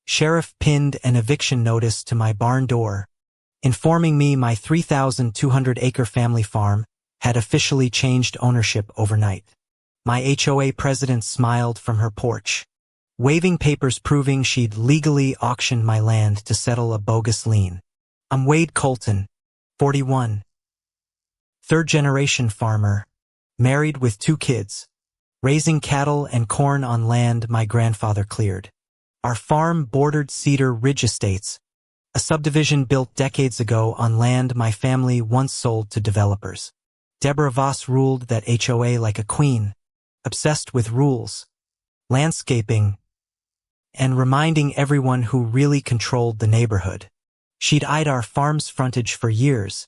Sheriff pinned an eviction notice to my barn door, informing me my 3,200-acre family farm had officially changed ownership overnight. My HOA president smiled from her porch, waving papers proving she'd legally auctioned my land to settle a bogus lien. I'm Wade Colton, 41. Third-generation farmer, married with 2 kids, raising cattle and corn on land my grandfather cleared. Our farm bordered Cedar Ridge Estates, a subdivision built decades ago on land my family once sold to developers. Deborah Voss ruled that HOA like a queen, obsessed with rules, landscaping, and reminding everyone who really controlled the neighborhood. She'd eyed our farm's frontage for years,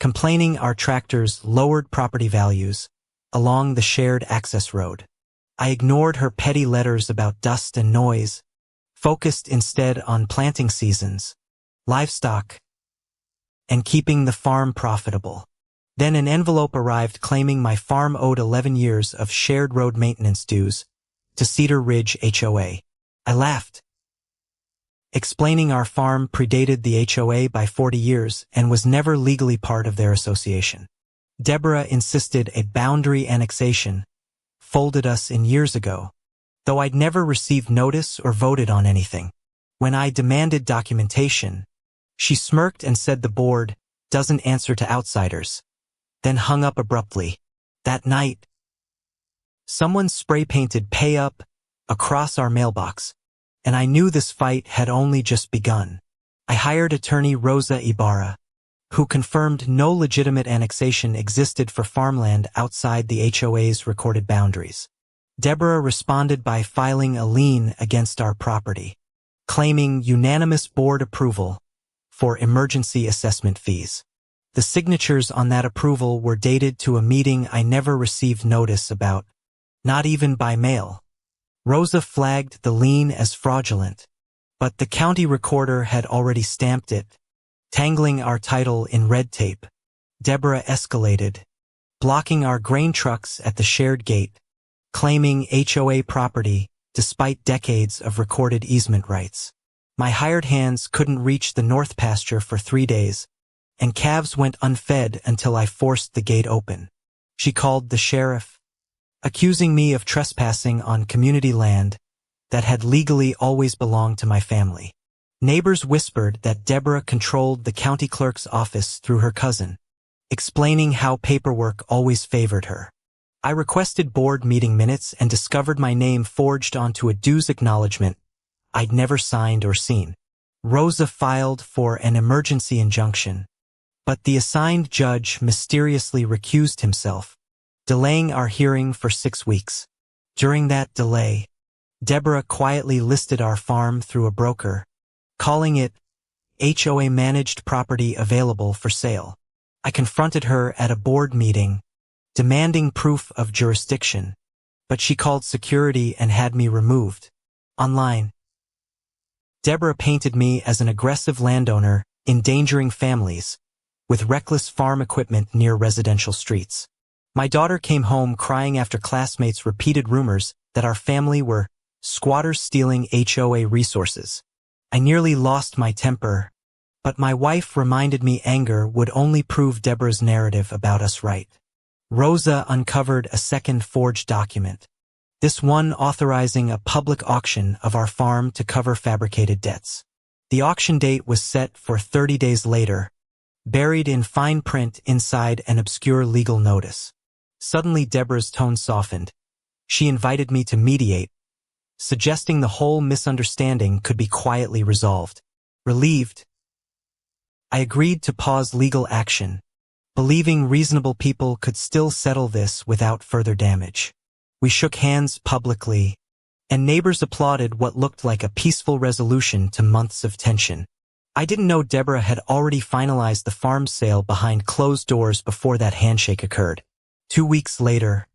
complaining our tractors lowered property values along the shared access road. I ignored her petty letters about dust and noise, focused instead on planting seasons, livestock, and keeping the farm profitable. Then an envelope arrived claiming my farm owed 11 years of shared road maintenance dues to Cedar Ridge HOA. I laughed, explaining our farm predated the HOA by 40 years and was never legally part of their association. Deborah insisted a boundary annexation folded us in years ago, though I'd never received notice or voted on anything. When I demanded documentation, she smirked and said the board doesn't answer to outsiders, then hung up abruptly. That night, someone spray-painted "Pay Up" across our mailbox, and I knew this fight had only just begun. I hired attorney Rosa Ibarra, who confirmed no legitimate annexation existed for farmland outside the HOA's recorded boundaries. Deborah responded by filing a lien against our property, claiming unanimous board approval for emergency assessment fees. The signatures on that approval were dated to a meeting I never received notice about, not even by mail. Rosa flagged the lien as fraudulent, but the county recorder had already stamped it, tangling our title in red tape. Deborah escalated, blocking our grain trucks at the shared gate, claiming HOA property despite decades of recorded easement rights. My hired hands couldn't reach the north pasture for 3 days, and calves went unfed until I forced the gate open. She called the sheriff, accusing me of trespassing on community land that had legally always belonged to my family. Neighbors whispered that Deborah controlled the county clerk's office through her cousin, explaining how paperwork always favored her. I requested board meeting minutes and discovered my name forged onto a dues acknowledgement I'd never signed or seen. Rosa filed for an emergency injunction, but the assigned judge mysteriously recused himself, delaying our hearing for 6 weeks. During that delay, Deborah quietly listed our farm through a broker, calling it HOA managed property available for sale. I confronted her at a board meeting, demanding proof of jurisdiction, but she called security and had me removed. Online, Deborah painted me as an aggressive landowner endangering families with reckless farm equipment near residential streets. My daughter came home crying after classmates repeated rumors that our family were squatters stealing HOA resources. I nearly lost my temper, but my wife reminded me anger would only prove Deborah's narrative about us right. Rosa uncovered a second forged document, this one authorizing a public auction of our farm to cover fabricated debts. The auction date was set for 30 days later, buried in fine print inside an obscure legal notice. Suddenly Deborah's tone softened. She invited me to mediate, suggesting the whole misunderstanding could be quietly resolved. Relieved, I agreed to pause legal action, believing reasonable people could still settle this without further damage. We shook hands publicly, and neighbors applauded what looked like a peaceful resolution to months of tension. I didn't know Deborah had already finalized the farm sale behind closed doors before that handshake occurred. 2 weeks later,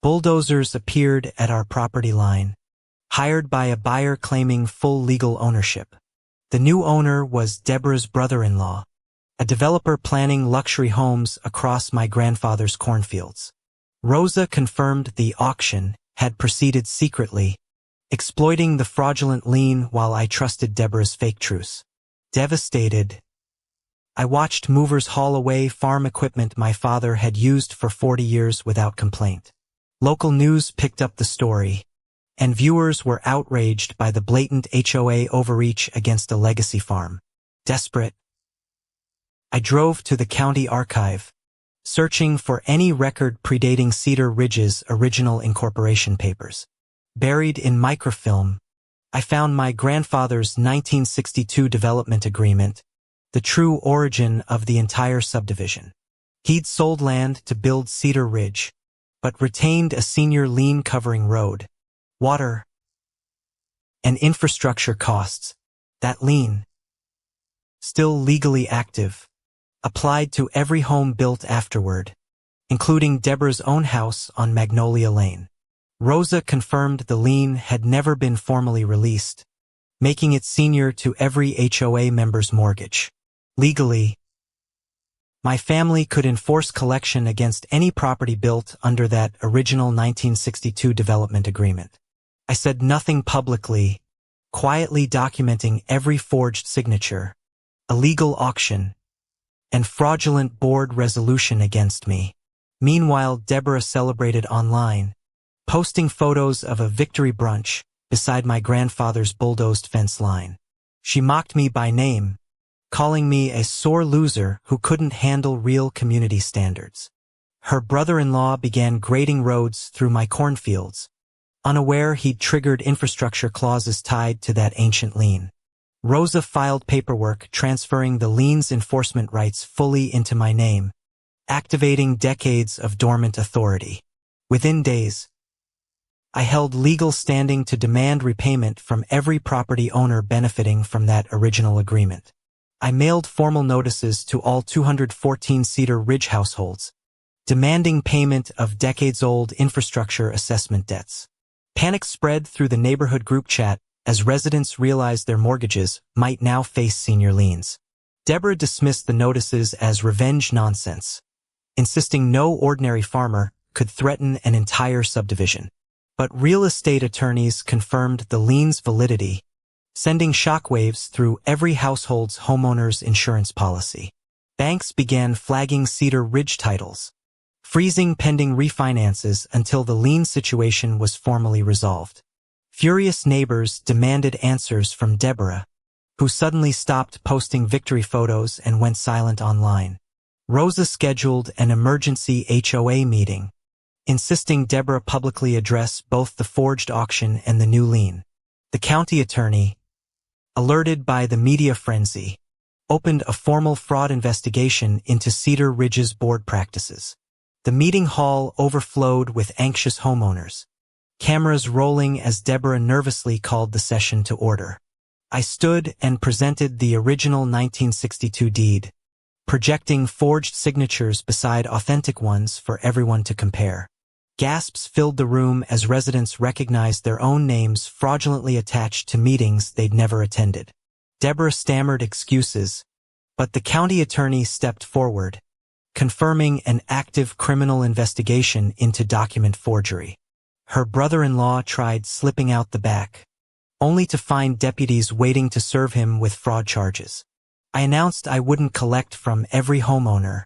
bulldozers appeared at our property line, hired by a buyer claiming full legal ownership. The new owner was Deborah's brother-in-law, a developer planning luxury homes across my grandfather's cornfields. Rosa confirmed the auction had proceeded secretly, exploiting the fraudulent lien while I trusted Deborah's fake truce. Devastated, I watched movers haul away farm equipment my father had used for 40 years without complaint. Local news picked up the story, and viewers were outraged by the blatant HOA overreach against a legacy farm. Desperate, I drove to the county archive, searching for any record predating Cedar Ridge's original incorporation papers. Buried in microfilm, I found my grandfather's 1962 development agreement, the true origin of the entire subdivision. He'd sold land to build Cedar Ridge, but retained a senior lien covering road, water, and infrastructure costs. That lien, still legally active, applied to every home built afterward, including Deborah's own house on Magnolia Lane. Rosa confirmed the lien had never been formally released, making it senior to every HOA member's mortgage. Legally, my family could enforce collection against any property built under that original 1962 development agreement. I said nothing publicly, quietly documenting every forged signature, illegal auction, and fraudulent board resolution against me. Meanwhile, Deborah celebrated online, posting photos of a victory brunch beside my grandfather's bulldozed fence line. She mocked me by name, calling me a sore loser who couldn't handle real community standards. Her brother-in-law began grading roads through my cornfields, unaware he'd triggered infrastructure clauses tied to that ancient lien. Rosa filed paperwork transferring the lien's enforcement rights fully into my name, activating decades of dormant authority. Within days, I held legal standing to demand repayment from every property owner benefiting from that original agreement. I mailed formal notices to all 214 Cedar Ridge households, demanding payment of decades-old infrastructure assessment debts. Panic spread through the neighborhood group chat as residents realized their mortgages might now face senior liens. Deborah dismissed the notices as revenge nonsense, insisting no ordinary farmer could threaten an entire subdivision. But real estate attorneys confirmed the lien's validity, sending shockwaves through every household's homeowner's insurance policy. Banks began flagging Cedar Ridge titles, freezing pending refinances until the lien situation was formally resolved. Furious neighbors demanded answers from Deborah, who suddenly stopped posting victory photos and went silent online. Rosa scheduled an emergency HOA meeting, insisting Deborah publicly address both the forged auction and the new lien. The county attorney, alerted by the media frenzy, opened a formal fraud investigation into Cedar Ridge's board practices. The meeting hall overflowed with anxious homeowners, cameras rolling as Deborah nervously called the session to order. I stood and presented the original 1962 deed, projecting forged signatures beside authentic ones for everyone to compare. Gasps filled the room as residents recognized their own names fraudulently attached to meetings they'd never attended. Deborah stammered excuses, but the county attorney stepped forward, confirming an active criminal investigation into document forgery. Her brother-in-law tried slipping out the back, only to find deputies waiting to serve him with fraud charges. I announced I wouldn't collect from every homeowner,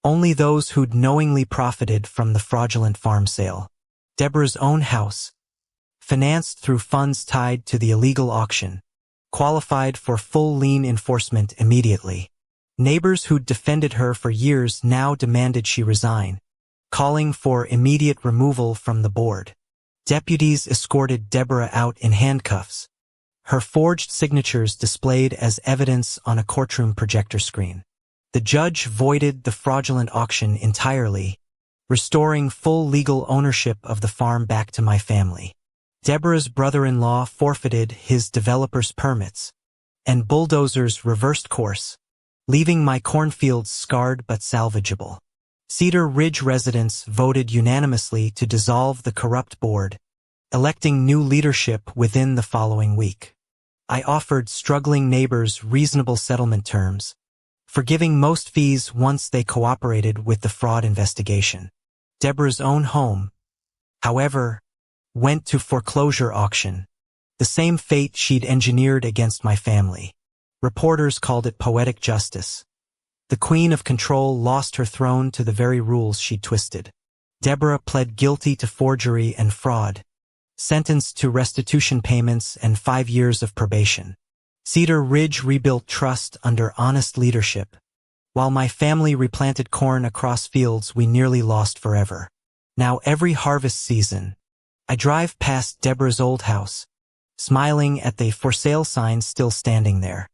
only those who'd knowingly profited from the fraudulent farm sale. Deborah's own house, financed through funds tied to the illegal auction, qualified for full lien enforcement immediately. Neighbors who'd defended her for years now demanded she resign, calling for immediate removal from the board. Deputies escorted Deborah out in handcuffs, her forged signatures displayed as evidence on a courtroom projector screen. The judge voided the fraudulent auction entirely, restoring full legal ownership of the farm back to my family. Deborah's brother-in-law forfeited his developer's permits, and bulldozers reversed course, leaving my cornfields scarred but salvageable. Cedar Ridge residents voted unanimously to dissolve the corrupt board, electing new leadership within the following week. I offered struggling neighbors reasonable settlement terms, forgiving most fees once they cooperated with the fraud investigation. Deborah's own home, however, went to foreclosure auction, The same fate she'd engineered against my family. Reporters called it poetic justice. The queen of control lost her throne to the very rules she'd twisted. Deborah pled guilty to forgery and fraud, sentenced to restitution payments and 5 years of probation. Cedar Ridge rebuilt trust under honest leadership. While my family replanted corn across fields we nearly lost forever. Now every harvest season, I drive past Deborah's old house, smiling at the for sale sign still standing there.